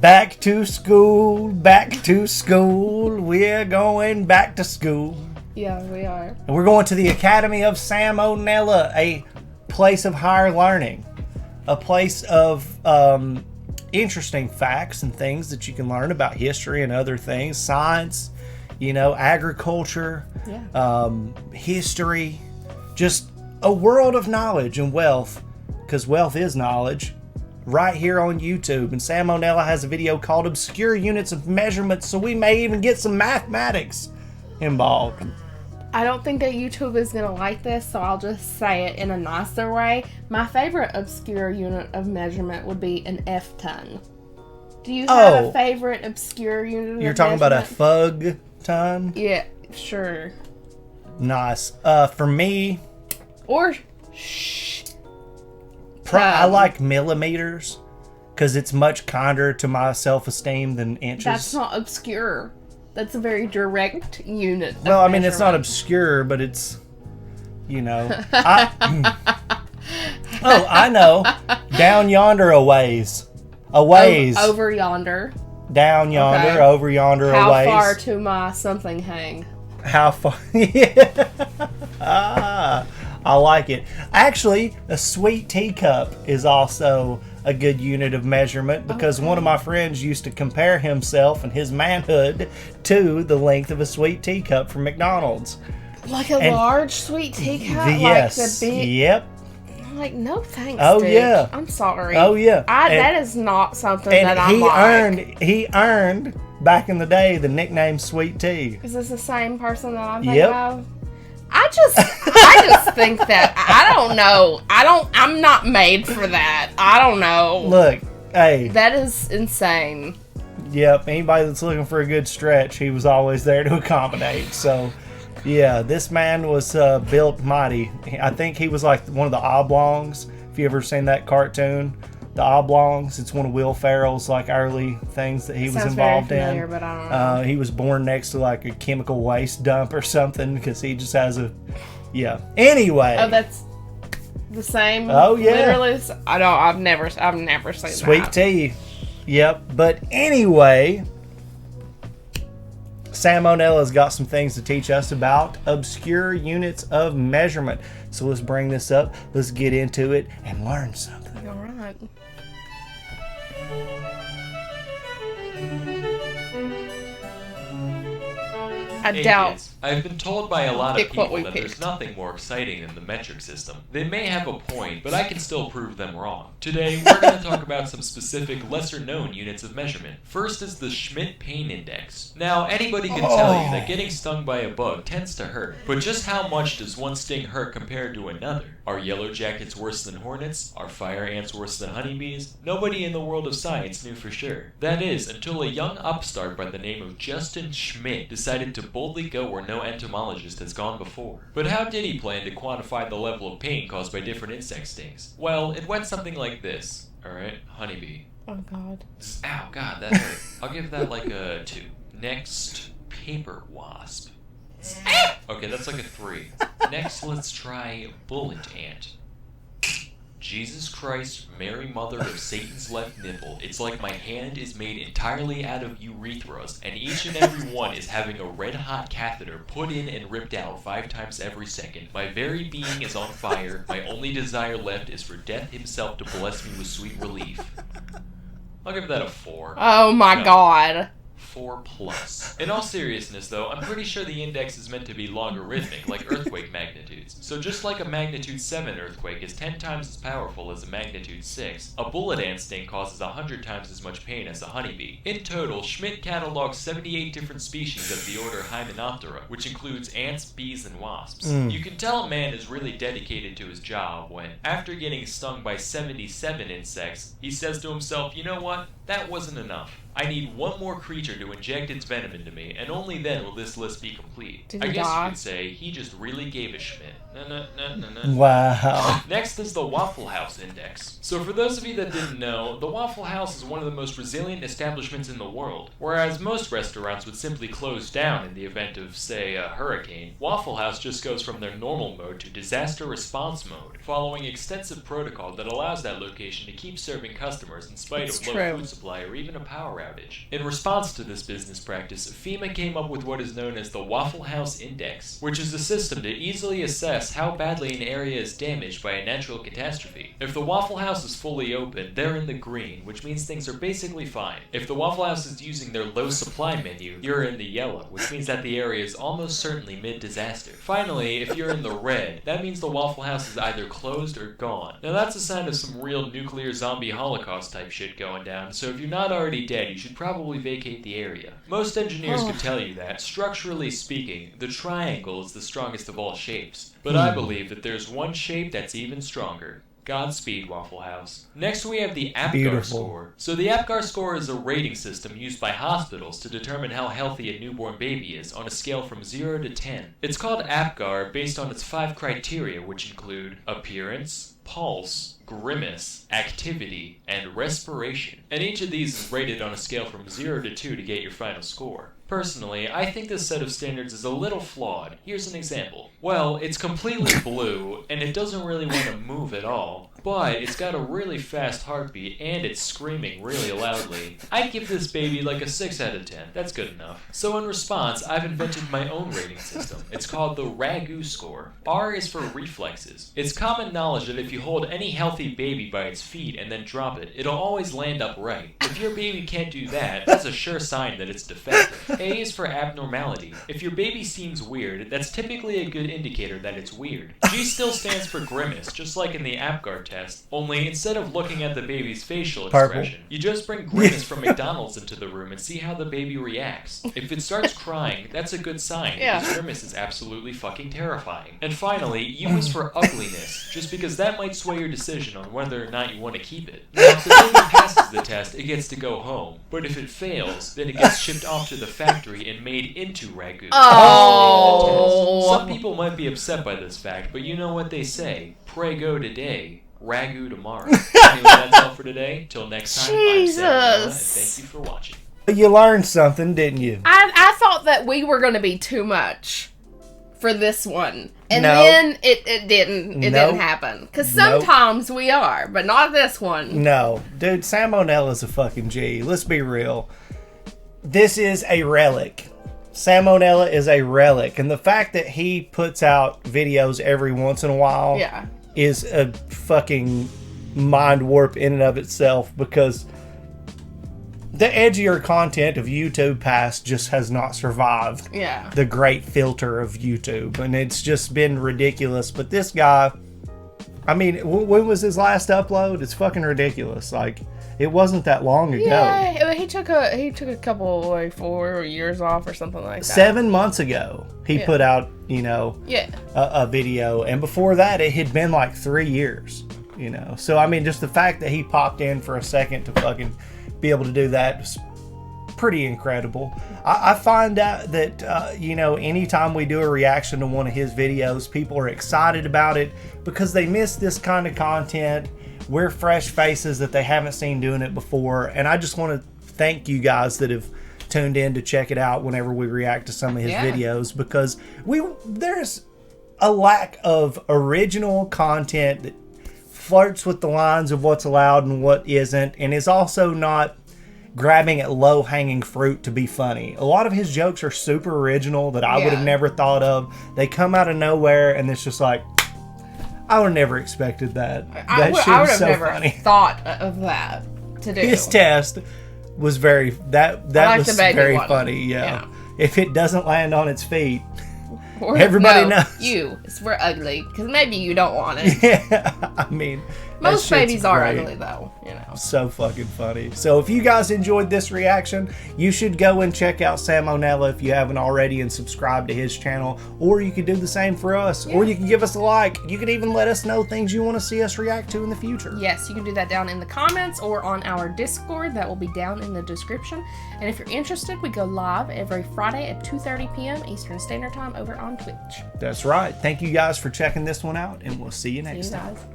Back to school, back to school. We're going back to school. Yeah, we are. And we're going to the Academy of Salmonella, a place of higher learning, a place of interesting facts and things that you can learn about history and other things, science, agriculture, history, just a world of knowledge and wealth, because wealth is knowledge, right here on YouTube. And Salmonella has a video called Obscure Units of Measurement, so we may even get some mathematics involved. I don't think that YouTube is going to like this, so I'll just say it in a nicer way. My favorite obscure unit of measurement would be an F-ton. Do you have a favorite obscure unit of measurement? You're talking about a fug ton? Yeah, sure. Nice. For me... Or I like millimeters, because it's much kinder to my self-esteem than inches. That's not obscure. That's a very direct unit. Well, I mean, it's not obscure, but it's, I know. Down yonder a ways. A ways. Over yonder. Down yonder, okay. Over yonder a ways. How far to my something hang? How far? Yeah. I like it. Actually, a sweet teacup is also a good unit of measurement, because one of my friends used to compare himself and his manhood to the length of a sweet teacup from McDonald's. Like a large sweet teacup? Yes. Like the big... Yep. I'm like, no thanks, Oh, dude. yeah. I'm sorry. Oh, yeah. That is not something that I like. He earned, back in the day, the nickname Sweet Tea. Is this the same person that I'm thinking Yep. of? I just think that, I don't know. I'm not made for that. I don't know. Look, hey. That is insane. Yep, anybody that's looking for a good stretch, he was always there to accommodate. So, yeah, this man was built mighty. I think he was like one of the oblongs. If you ever seen that cartoon, the oblongs, it's one of Will Ferrell's like early things that he was involved very familiar, in. But I don't know. He was born next to like a chemical waste dump or something, because he just has a, Anyway. Oh, that's the same. Oh, yeah. Literally, I've never seen that. Sweet tea. Yep. But anyway, Salmonella's got some things to teach us about obscure units of measurement. So let's bring this up. Let's get into it and learn something. All right. I doubt. I've been told by a lot of Pick what people we that picked. there's nothing more exciting than the metric system. They may have a point, but I can still prove them wrong. Today, we're going to talk about some specific, lesser-known units of measurement. First is the Schmidt Pain Index. Now, anybody can tell you that getting stung by a bug tends to hurt, but just how much does one sting hurt compared to another? Are yellow jackets worse than hornets? Are fire ants worse than honeybees? Nobody in the world of science knew for sure. That is, until a young upstart by the name of Justin Schmidt decided to boldly go where no entomologist has gone before. But how did he plan to quantify the level of pain caused by different insect stings? Well, it went something like this. Alright, honeybee. Oh, God. Ow, God, that hurt. I'll give that like a 2. Next, paper wasp. Okay, that's like a 3. Next, let's try bullet ant. Jesus Christ, Mary Mother of Satan's left nipple. It's like my hand is made entirely out of urethras, and each and every one is having a red-hot catheter put in and ripped out 5 times every second. My very being is on fire. My only desire left is for death himself to bless me with sweet relief. I'll give that a 4. Oh, my God. 4 plus. In all seriousness, though, I'm pretty sure the index is meant to be logarithmic, like earthquake magnitudes. So just like a magnitude 7 earthquake is 10 times as powerful as a magnitude 6, a bullet ant sting causes 100 times as much pain as a honeybee. In total, Schmidt cataloged 78 different species of the order Hymenoptera, which includes ants, bees, and wasps. You can tell a man is really dedicated to his job when, after getting stung by 77 insects, he says to himself, you know what? That wasn't enough. I need one more creature to inject its venom into me, and only then will this list be complete. Did I he guess die? you could say he just really gave a Schmidt. Wow. Next is the Waffle House Index. So for those of you that didn't know, the Waffle House is one of the most resilient establishments in the world. Whereas most restaurants would simply close down in the event of, say, a hurricane, Waffle House just goes from their normal mode to disaster response mode, following extensive protocol that allows that location to keep serving customers in spite of low food supply. supply or even a power outage. In response to this business practice, FEMA came up with what is known as the Waffle House Index, which is a system to easily assess how badly an area is damaged by a natural catastrophe. If the Waffle House is fully open, they're in the green, which means things are basically fine. If the Waffle House is using their low supply menu, you're in the yellow, which means that the area is almost certainly mid-disaster. Finally, if you're in the red, that means the Waffle House is either closed or gone. Now that's a sign of some real nuclear zombie holocaust type shit going down, so if you're not already dead, you should probably vacate the area. Most engineers could tell you that, structurally speaking, the triangle is the strongest of all shapes. But I believe that there's one shape that's even stronger. Godspeed, Waffle House. Next we have the APGAR score. So the APGAR score is a rating system used by hospitals to determine how healthy a newborn baby is on a scale from 0 to 10. It's called APGAR based on its 5 criteria, which include appearance, pulse, grimace, activity, and respiration. And each of these is rated on a scale from 0 to 2 to get your final score. Personally, I think this set of standards is a little flawed. Here's an example. Well, it's completely blue, and it doesn't really want to move at all, but it's got a really fast heartbeat, and it's screaming really loudly. I'd give this baby like a 6 out of 10. That's good enough. So in response, I've invented my own rating system. It's called the RAGU score. R is for reflexes. It's common knowledge that if you hold any healthy baby by its feet and then drop it, it'll always land upright. If your baby can't do that, that's a sure sign that it's defective. A is for abnormality. If your baby seems weird, that's typically a good indicator that it's weird. G still stands for grimace, just like in the APGAR test, only instead of looking at the baby's facial expression, you just bring grimace from McDonald's into the room and see how the baby reacts. If it starts crying, that's a good sign, because grimace is absolutely fucking terrifying. And finally, U is for ugliness, just because that might sway your decision on whether or not you want to keep it. Now, if the baby passes the test, it gets to go home, but if it fails, then it gets shipped off to the factory and made into ragu. Oh! Some people might be upset by this fact, but you know what they say. Pray go today, ragu tomorrow. Anyway, that's all for today. Till next time, Jesus. I'm Sam, and thank you for watching. You learned something, didn't you? I thought that we were going to be too much for this one. And No. then it didn't. It didn't happen. Because sometimes we are, but not this one. No. Dude, Salmonella's a fucking G. Let's be real. This is a relic. Salmonella is a relic. And the fact that he puts out videos every once in a while is a fucking mind warp in and of itself, because the edgier content of YouTube past just has not survived the great filter of YouTube. And it's just been ridiculous. But this guy, I mean, when was his last upload? It's fucking ridiculous. Like, it wasn't that long ago. Yeah, he took a couple, like 4 years off or something like that. 7 months ago, he put out, you know, a video. And before that, it had been like 3 years, you know. So, I mean, just the fact that he popped in for a second to fucking be able to do that was pretty incredible. I find out that, you know, anytime we do a reaction to one of his videos, people are excited about it because they miss this kind of content. We're fresh faces that they haven't seen doing it before. And I just want to thank you guys that have tuned in to check it out whenever we react to some of his videos, because there's a lack of original content that flirts with the lines of what's allowed and what isn't, and is also not grabbing at low-hanging fruit to be funny. A lot of his jokes are super original that I would have never thought of. They come out of nowhere, and it's just like, I would have never expected that. I would have so never funny. thought of that to do. His test was very was very one. Funny. Yeah. If it doesn't land on its feet, Or, everybody knows. We're ugly because maybe you don't want it. Yeah, I mean, most babies are ugly though, you know. So fucking funny. So if you guys enjoyed this reaction, you should go and check out Salmonella if you haven't already and subscribe to his channel. Or you could do the same for us. Or you can give us a like. You could even let us know things you want to see us react to in the future. Yes, you can do that down in the comments or on our Discord. That will be down in the description. And if you're interested, we go live every Friday at 2:30 p.m. Eastern Standard Time over on Twitch. That's right. Thank you guys for checking this one out, and we'll see you next time. Guys.